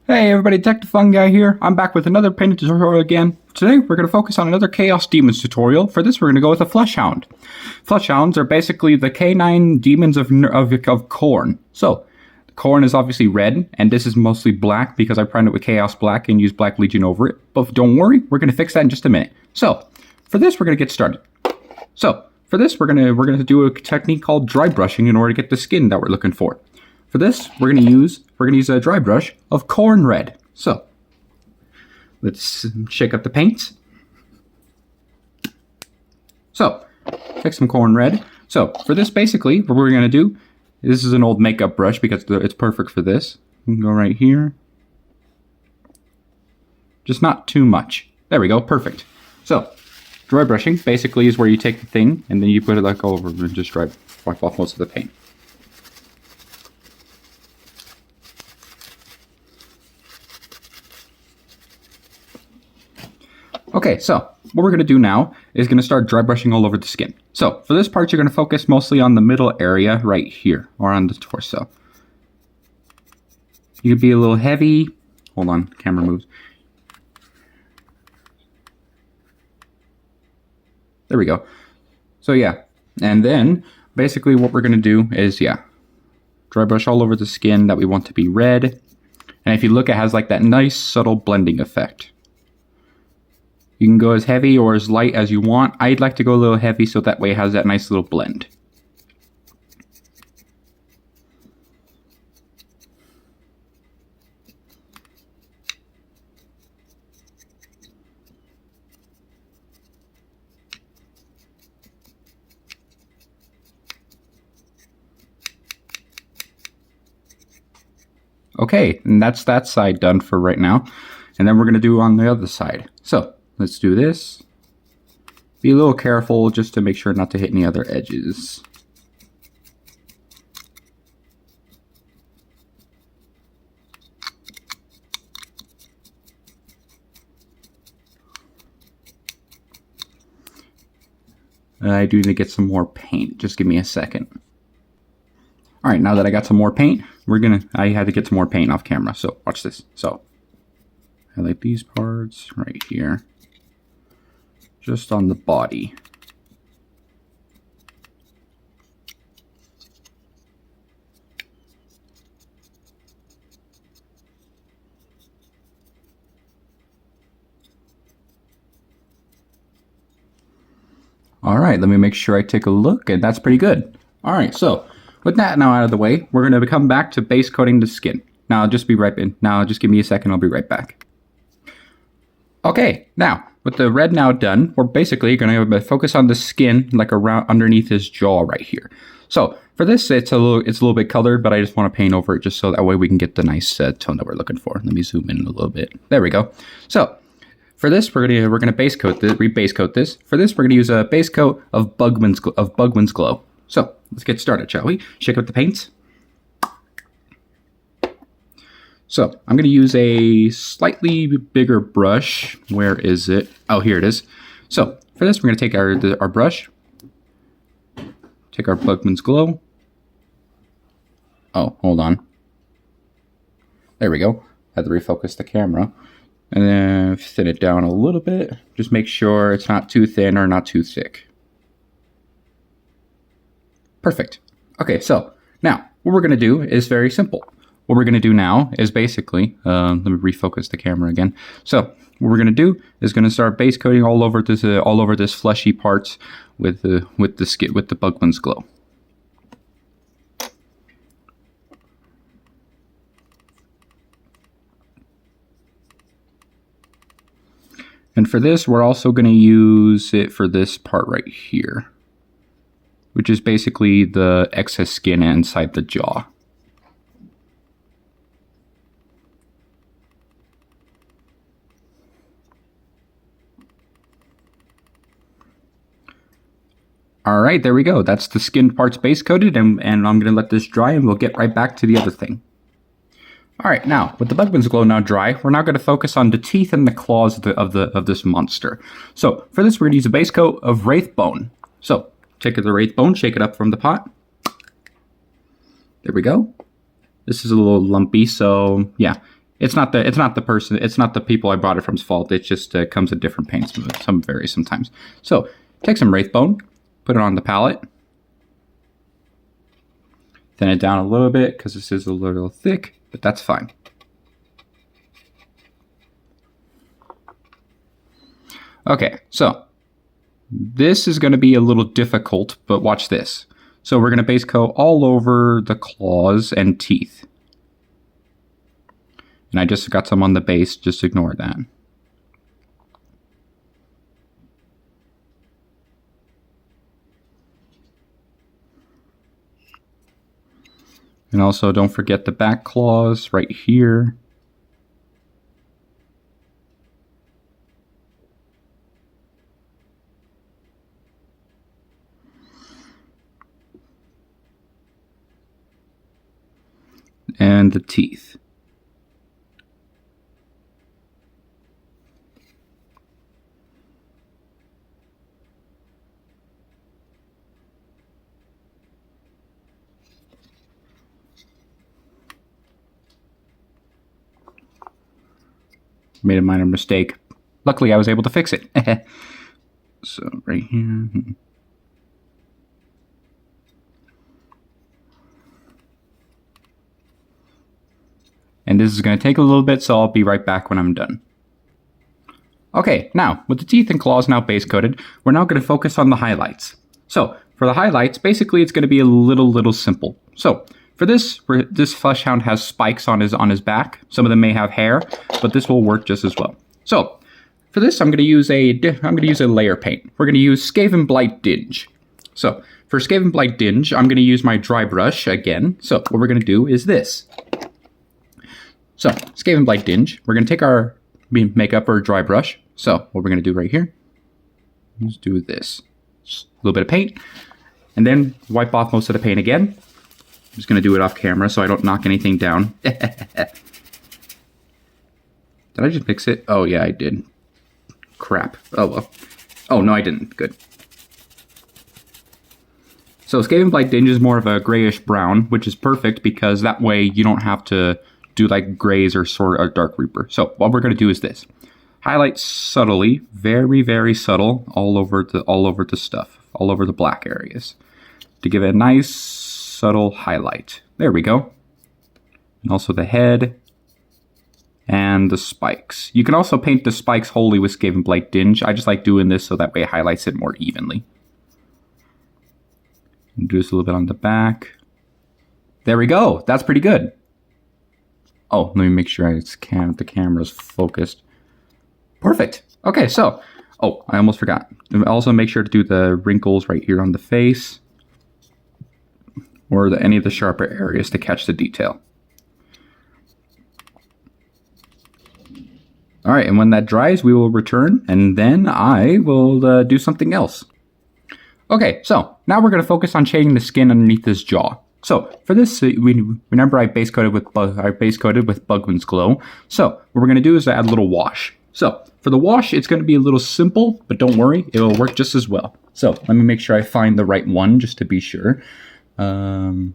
Hey everybody, Detective Fun Guy here. I'm back with another painting tutorial again. Today we're going to focus on another Chaos Demons tutorial. For this we're going to go with a Flesh Hound. Flesh Hounds are basically the canine demons of Khorne. So, Khorne is obviously red, and this is mostly black because I primed it with Chaos Black and used Black Legion over it. But don't worry, we're going to fix that in just a minute. So, for this we're going to get started. So, for this we're going to do a technique called dry brushing in order to get the skin that we're looking for. For this, we're going to use a dry brush of Khorne red. So, let's shake up the paint. So, take some Khorne red. So, for this, basically, what we're going to do, this is an old makeup brush because it's perfect for this. We can go right here. Just not too much. There we go, perfect. So, dry brushing basically is where you take the thing and then you put it like over and just wipe off most of the paint. Okay, so what we're going to do now is going to start dry brushing all over the skin. So for this part, you're going to focus mostly on the middle area right here, or on the torso. You could be a little heavy. Hold on, camera moves. There we go. So yeah, and then basically what we're going to do is, dry brush all over the skin that we want to be red. And if you look, it has like that nice subtle blending effect. You can go as heavy or as light as you want. I'd like to go a little heavy so that way it has that nice little blend. Okay, and that's that side done for right now. And then we're going to do on the other side. So, let's do this. Be a little careful just to make sure not to hit any other edges. I do need to get some more paint. Just give me a second. Alright, now that I got some more paint, I had to get some more paint off camera, so watch this. So, highlight these parts right here. Just on the body. Alright, let me make sure I take a look, and that's pretty good. Alright, so with that now out of the way, we're going to come back to base coating the skin. Now, just give me a second, I'll be right back. Okay, now, with the red now done, we're basically going to focus on the skin, like around underneath his jaw right here. So, for this, it's a little bit colored, but I just want to paint over it just so that way we can get the nice tone that we're looking for. Let me zoom in a little bit. There we go. So, for this, we're gonna base coat this, rebase coat this. For this, we're gonna use a base coat of Bugman's Glow. So, let's get started, shall we? Shake up the paints. So, I'm going to use a slightly bigger brush. Where is it? Oh, here it is. So, for this, we're going to take our brush. Take our Bugman's Glow. Oh, hold on. There we go. Had to refocus the camera. And then thin it down a little bit. Just make sure it's not too thin or not too thick. Perfect. Okay, so, now, what we're going to do is very simple. What we're going to do now is basically, let me refocus the camera again. So what we're going to do is going to start base coating all over this fleshy parts with the skin, with the Bugman's Glow. And for this, we're also going to use it for this part right here, which is basically the excess skin inside the jaw. Alright, there we go. That's the skin parts base coated, and I'm going to let this dry, and we'll get right back to the other thing. Alright, now, with the Bugman's Glow now dry, we're now going to focus on the teeth and the claws of this monster. So, for this, we're going to use a base coat of Wraith Bone. So, take the Wraith Bone, shake it up from the pot. There we go. This is a little lumpy, so yeah. It's not the people I bought it from's fault. It just comes in different paints. Some vary sometimes. So take some Wraithbone, put it on the palette, thin it down a little bit because this is a little thick, but that's fine. Okay, so this is going to be a little difficult, but watch this. So we're going to base coat all over the claws and teeth. And I just got some on the base, just ignore that. And also don't forget the back claws right here. And the teeth. Made a minor mistake. Luckily, I was able to fix it. So right here. And this is going to take a little bit, so I'll be right back when I'm done. Okay, now, with the teeth and claws now base coated, we're now going to focus on the highlights. So, for the highlights, basically it's going to be a little simple. So, for this Fleshhound has spikes on his back. Some of them may have hair, but this will work just as well. So, for this, I'm going to use a layer paint. We're going to use Skaven Blight Dinge. So, for Skaven Blight Dinge, I'm going to use my dry brush again. So, what we're going to do is this. So, Skaven Blight Dinge, we're going to take our makeup or dry brush. So, what we're going to do right here is do this. Just a little bit of paint. And then wipe off most of the paint again. I'm just going to do it off camera so I don't knock anything down. Did I just mix it? Oh, yeah, I did. Crap. Oh, well. Oh, no, I didn't. Good. So, Skaven Blight Dinge is more of a grayish brown, which is perfect because that way you don't have to do like grays or sort of Dark Reaper. So, what we're going to do is this. Highlight subtly, very subtle, all over the stuff, all over the black areas, to give it a nice subtle highlight. There we go. And also the head and the spikes. You can also paint the spikes wholly with Skaven Blight Dinge. I just like doing this so that way it highlights it more evenly. And do this a little bit on the back. There we go. That's pretty good. Oh, let me make sure the camera's focused. Perfect. Okay, so, oh, I almost forgot. Also make sure to do the wrinkles right here on the face, or any of the sharper areas to catch the detail. All right, and when that dries, we will return, and then I will do something else. Okay, so now we're going to focus on shading the skin underneath this jaw. So for this, remember I base coated with Bugman's Glow. So what we're going to do is add a little wash. So for the wash, it's going to be a little simple, but don't worry, it will work just as well. So let me make sure I find the right one just to be sure. Where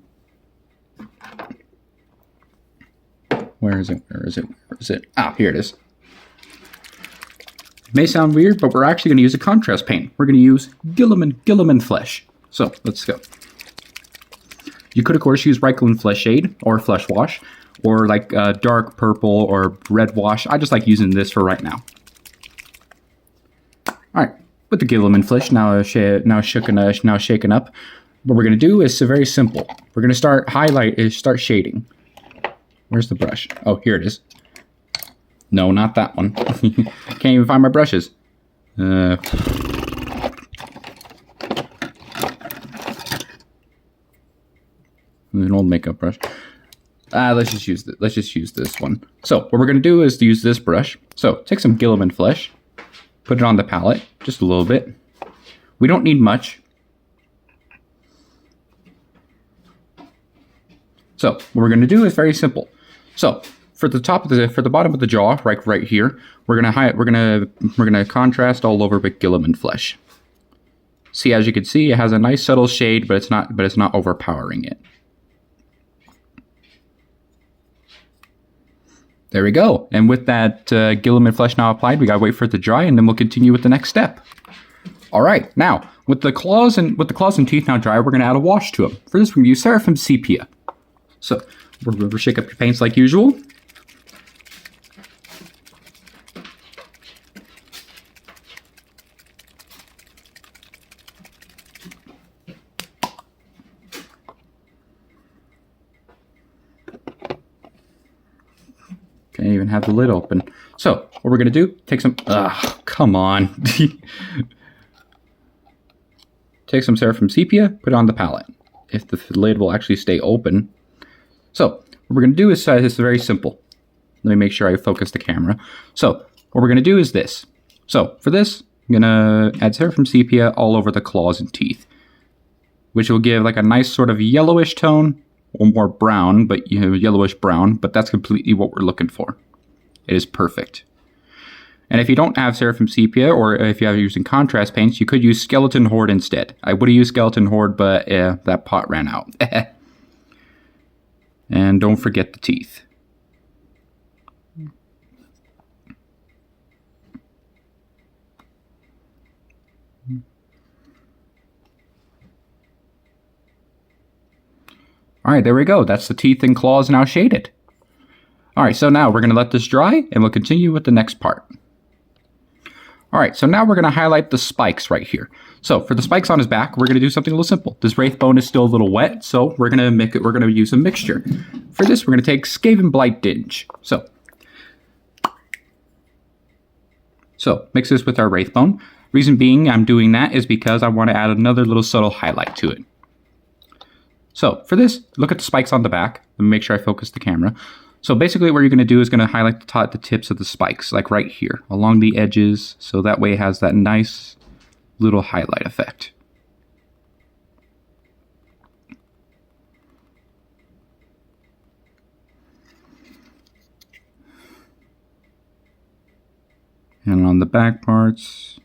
is it? Ah, here it is. It may sound weird, but we're actually going to use a contrast paint. We're going to use Guilliman Flesh. So let's go. You could, of course, use Reikland Flesh Shade or Flesh Wash, or like dark purple or red wash. I just like using this for right now. All right, with the Guilliman Flesh now shaken up. What we're going to do is very simple. We're going to start shading. Where's the brush? Oh, here it is. No, not that one. Can't even find my brushes. An old makeup brush. Let's just use this one. So what we're going to do is to use this brush. So take some Guilliman Flesh, put it on the palette, just a little bit. We don't need much. So what we're going to do is very simple. So for the bottom of the jaw, right here, we're gonna contrast all over with Guilliman Flesh. See, as you can see, it has a nice subtle shade, but it's not overpowering it. There we go. And with that Gilliman flesh now applied, we gotta wait for it to dry, and then we'll continue with the next step. All right, now with the claws and teeth now dry, we're gonna add a wash to them. For this, we're gonna use Seraphim Sepia. So we'll shake up your paints like usual. Can't even have the lid open. So what we're gonna do, take some, come on. Take some Seraphim Sepia, put it on the palette. If the lid will actually stay open. So what we're gonna do is, this is very simple. Let me make sure I focus the camera. So what we're gonna do is this. So for this, I'm gonna add Seraphim Sepia all over the claws and teeth, which will give like a nice sort of yellowish tone, or more brown, but yellowish brown, but that's completely what we're looking for. It is perfect. And if you don't have Seraphim Sepia, or if you're using contrast paints, you could use Skeleton Horde instead. I would have used Skeleton Horde, but that pot ran out. And don't forget the teeth. All right, there we go. That's the teeth and claws now shaded. All right, so now we're going to let this dry, and we'll continue with the next part. All right, so now we're going to highlight the spikes right here. So for the spikes on his back, we're going to do something a little simple. This wraith bone is still a little wet, so we're going to use a mixture. For this, we're going to take Skaven Blight Dinge. So mix this with our wraith bone. Reason being I'm doing that is because I want to add another little subtle highlight to it. So for this, look at the spikes on the back. Let me make sure I focus the camera. So basically what you're going to do is going to highlight the tips of the spikes, like right here, along the edges, so that way it has that nice little highlight effect. And on the back parts,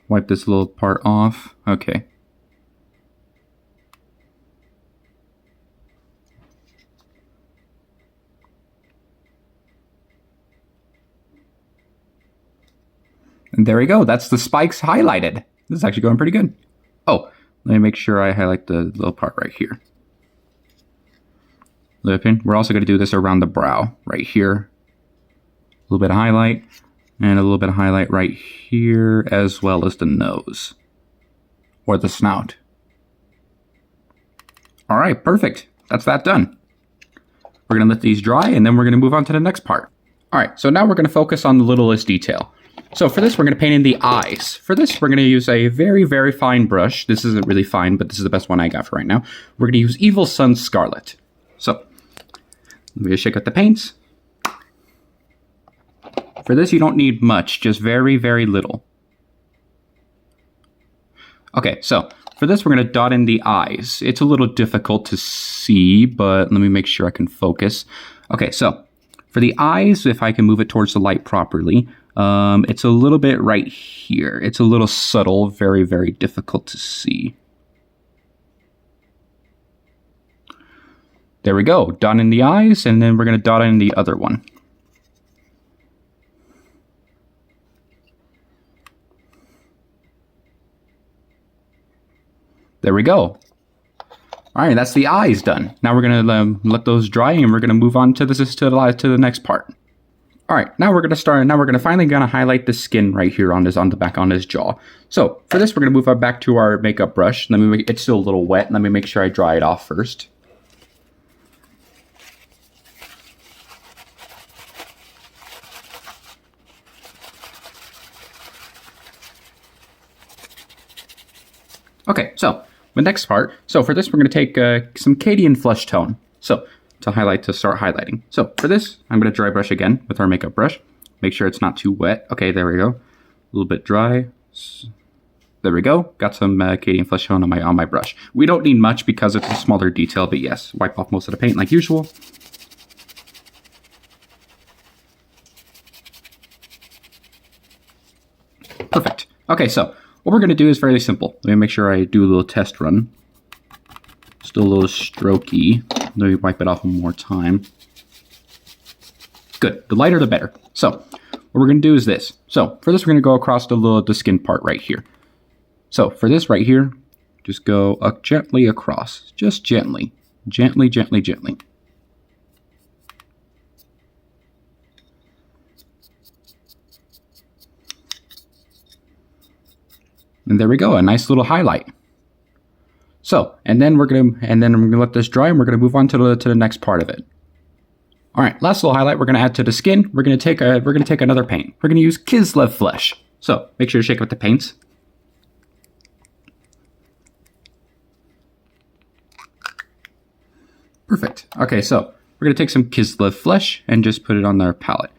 wipe this little part off. Okay. And there we go. That's the spikes highlighted. This is actually going pretty good. Oh, let me make sure I highlight the little part right here. Lipping. We're also going to do this around the brow right here. A little bit of highlight and a little bit of highlight right here, as well as the nose or the snout. All right, perfect. That's that done. We're going to let these dry, and then we're going to move on to the next part. All right, so now we're going to focus on the littlest detail. So for this, we're going to paint in the eyes. For this, we're going to use a very, very fine brush. This isn't really fine, but this is the best one I got for right now. We're going to use Evil Sun Scarlet. So let me just shake out the paints. For this, you don't need much, just very, very little. Okay, so for this, we're going to dot in the eyes. It's a little difficult to see, but let me make sure I can focus. Okay, so for the eyes, if I can move it towards the light properly, it's a little bit right here. It's a little subtle, very, very difficult to see. There we go. Dot in the eyes, and then we're going to dot in the other one. There we go. All right, that's the eyes done. Now we're going to let those dry, and we're going to move on to the next part. All right, now we're going to start. Now we're going to finally highlight the skin right here on the back on his jaw. So for this, we're going to move back to our makeup brush. It's still a little wet. Let me make sure I dry it off first. Okay, so the next part. So for this, we're going to take some Cadian Flesh Tone. So to start highlighting. So for this, I'm going to dry brush again with our makeup brush. Make sure it's not too wet. Okay, there we go. A little bit dry. There we go. Got some Cadian Flesh Tone on my brush. We don't need much because it's a smaller detail, but yes, wipe off most of the paint like usual. Perfect. Okay, so what we're going to do is fairly simple. Let me make sure I do a little test run. Still a little strokey. Let me wipe it off one more time. Good. The lighter, the better. So what we're going to do is this. So for this, we're going to go across the skin part right here. So for this right here, just go gently across. Just gently. Gently, gently, gently. And there we go, a nice little highlight. So, and then we're gonna let this dry, and we're gonna move on to the next part of it. All right, last little highlight we're gonna add to the skin. We're gonna take another paint. We're gonna use Kislev Flesh. So make sure to shake up the paints. Perfect. Okay, so we're gonna take some Kislev Flesh and just put it on our palette.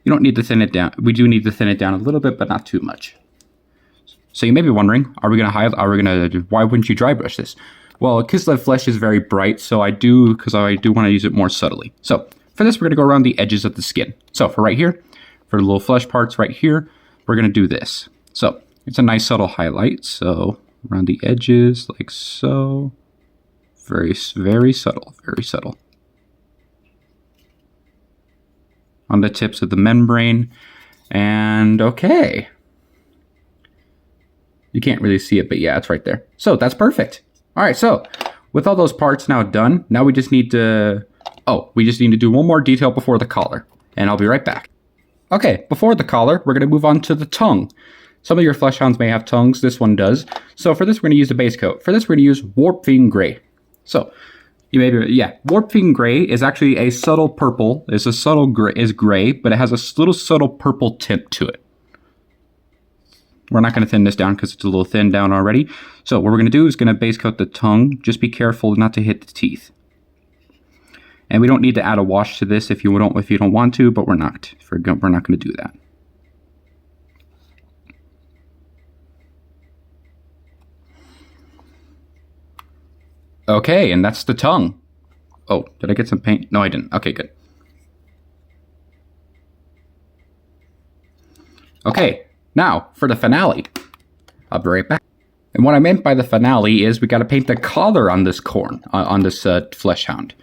You don't need to thin it down. We do need to thin it down a little bit, but not too much. So you may be wondering, why wouldn't you dry brush this? Well, Kislev Flesh is very bright, so I do want to use it more subtly. So for this, we're going to go around the edges of the skin. So for right here, for the little flesh parts right here, we're going to do this. So it's a nice subtle highlight. So around the edges, like so. Very, very subtle, very subtle. On the tips of the membrane. And okay. You can't really see it, but yeah, it's right there. So that's perfect. All right, so with all those parts now done, now we just need to do one more detail before the collar, and I'll be right back. Okay, before the collar, we're gonna move on to the tongue. Some of your flesh hounds may have tongues, this one does. So for this, we're gonna use a base coat. For this, we're gonna use Warpfiend Gray. So Warpfiend Gray is actually a subtle purple. It's a subtle gray, is gray, but it has a little subtle purple tint to it. We're not going to thin this down because it's a little thin down already. So what we're going to do is going to base coat the tongue. Just be careful not to hit the teeth. And we don't need to add a wash to this if you don't want to, but we're not. We're not going to do that. Okay, and that's the tongue. Oh, did I get some paint? No, I didn't. Okay, good. Okay. Now, for the finale, I'll be right back. And what I meant by the finale is we got to paint the collar on this flesh hound.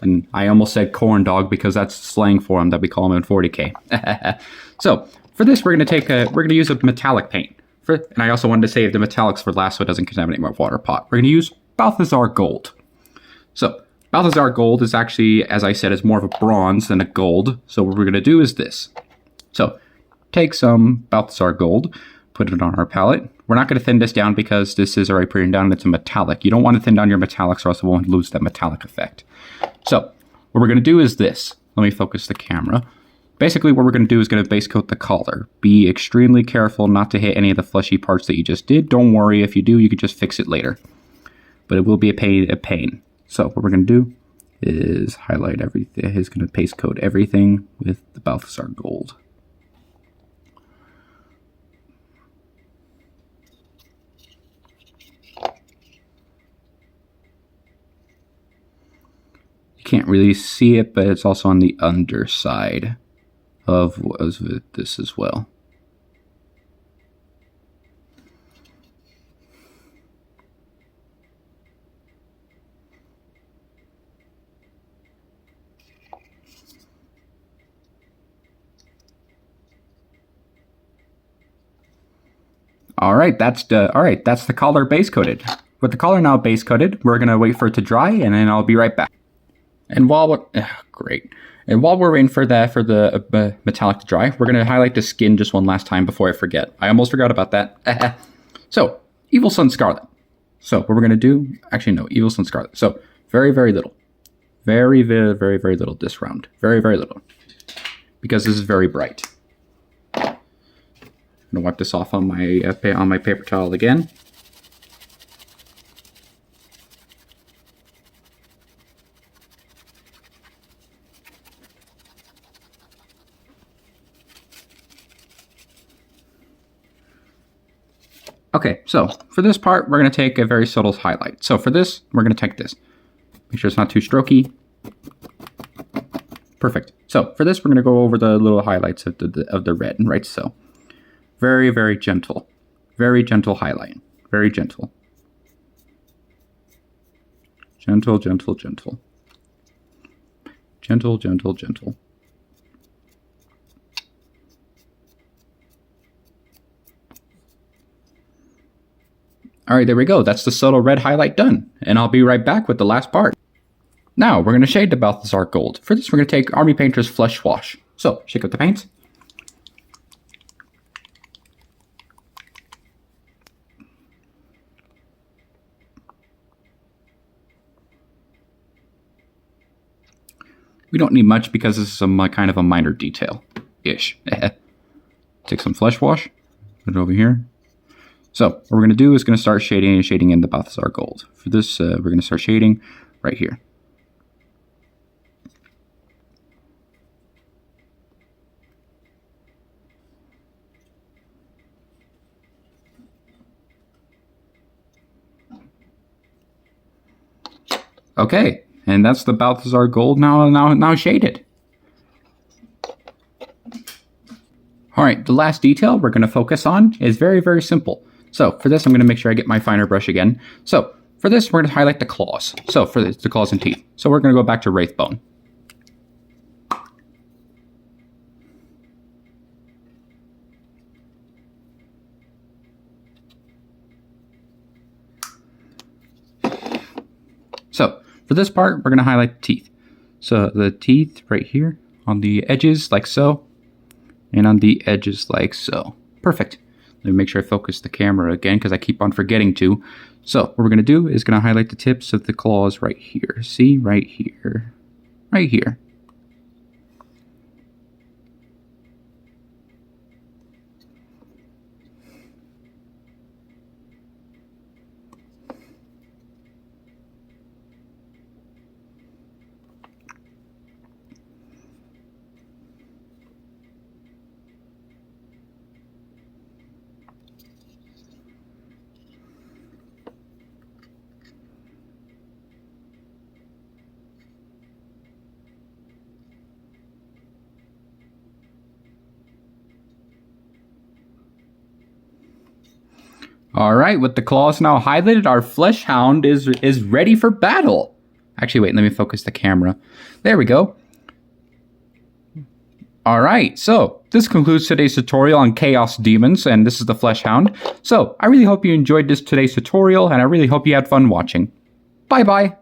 And I almost said corn dog because that's slang for him that we call him in 40K. So for this, we're gonna use a metallic paint. And I also wanted to save the metallics for last so it doesn't contaminate my water pot. We're gonna use Balthazar Gold. So Balthazar Gold is actually, as I said, is more of a bronze than a gold. So what we're gonna do is this. So take some Balthazar Gold, put it on our palette. We're not going to thin this down because this is already printed down and it's a metallic. You don't want to thin down your metallics or else it won't lose that metallic effect. So what we're going to do is this. Let me focus the camera. Basically what we're going to do is going to base coat the collar. Be extremely careful not to hit any of the fleshy parts that you just did. Don't worry, if you do, you can just fix it later. But it will be a pain. So what we're going to do is highlight everything. He's going to base coat everything with the Balthazar Gold. Can't really see it, but it's also on the underside of this as well. All right, that's the collar base coated. With the collar now base coated, we're gonna wait for it to dry, and then I'll be right back. And while we're waiting for the metallic to dry, we're gonna highlight the skin just one last time before I forget. I almost forgot about that. So, Evil Sun Scarlet. So what we're gonna do? Actually, no, Evil Sun Scarlet. So very, very little, very, very, very, very little this round. Very, very little, because this is very bright. I'm gonna wipe this off on my paper towel again. Okay, so for this part, we're going to take a very subtle highlight. So for this, we're going to take this. Make sure it's not too strokey. Perfect. So for this, we're going to go over the little highlights of the red, right? So very, very gentle highlight. Very gentle. Gentle, gentle, gentle. Gentle, gentle, gentle. All right, there we go. That's the subtle red highlight done. And I'll be right back with the last part. Now, we're going to shade the Balthazar gold. For this, we're going to take Army Painter's Flesh Wash. So, shake up the paint. We don't need much because this is some kind of a minor detail-ish. Take some Flesh Wash, put it over here. So, what we're going to do is going to start shading in the Balthazar gold. For this, we're going to start shading right here. Okay, and that's the Balthazar gold now shaded. All right, the last detail we're going to focus on is very, very simple. So for this, I'm going to make sure I get my finer brush again. So for this, we're going to highlight the claws. So for this, the claws and teeth. So we're going to go back to Wraithbone. So for this part, we're going to highlight the teeth. So the teeth right here on the edges like so, and on the edges like so. Perfect. Let me make sure I focus the camera again because I keep on forgetting to. So what we're going to do is going to highlight the tips of the claws right here. See? Right here. Right here. All right, with the claws now highlighted, our flesh hound is ready for battle. Actually, wait, let me focus the camera. There we go. All right, so this concludes today's tutorial on Chaos Demons, and this is the flesh hound. So I really hope you enjoyed today's tutorial, and I really hope you had fun watching. Bye-bye.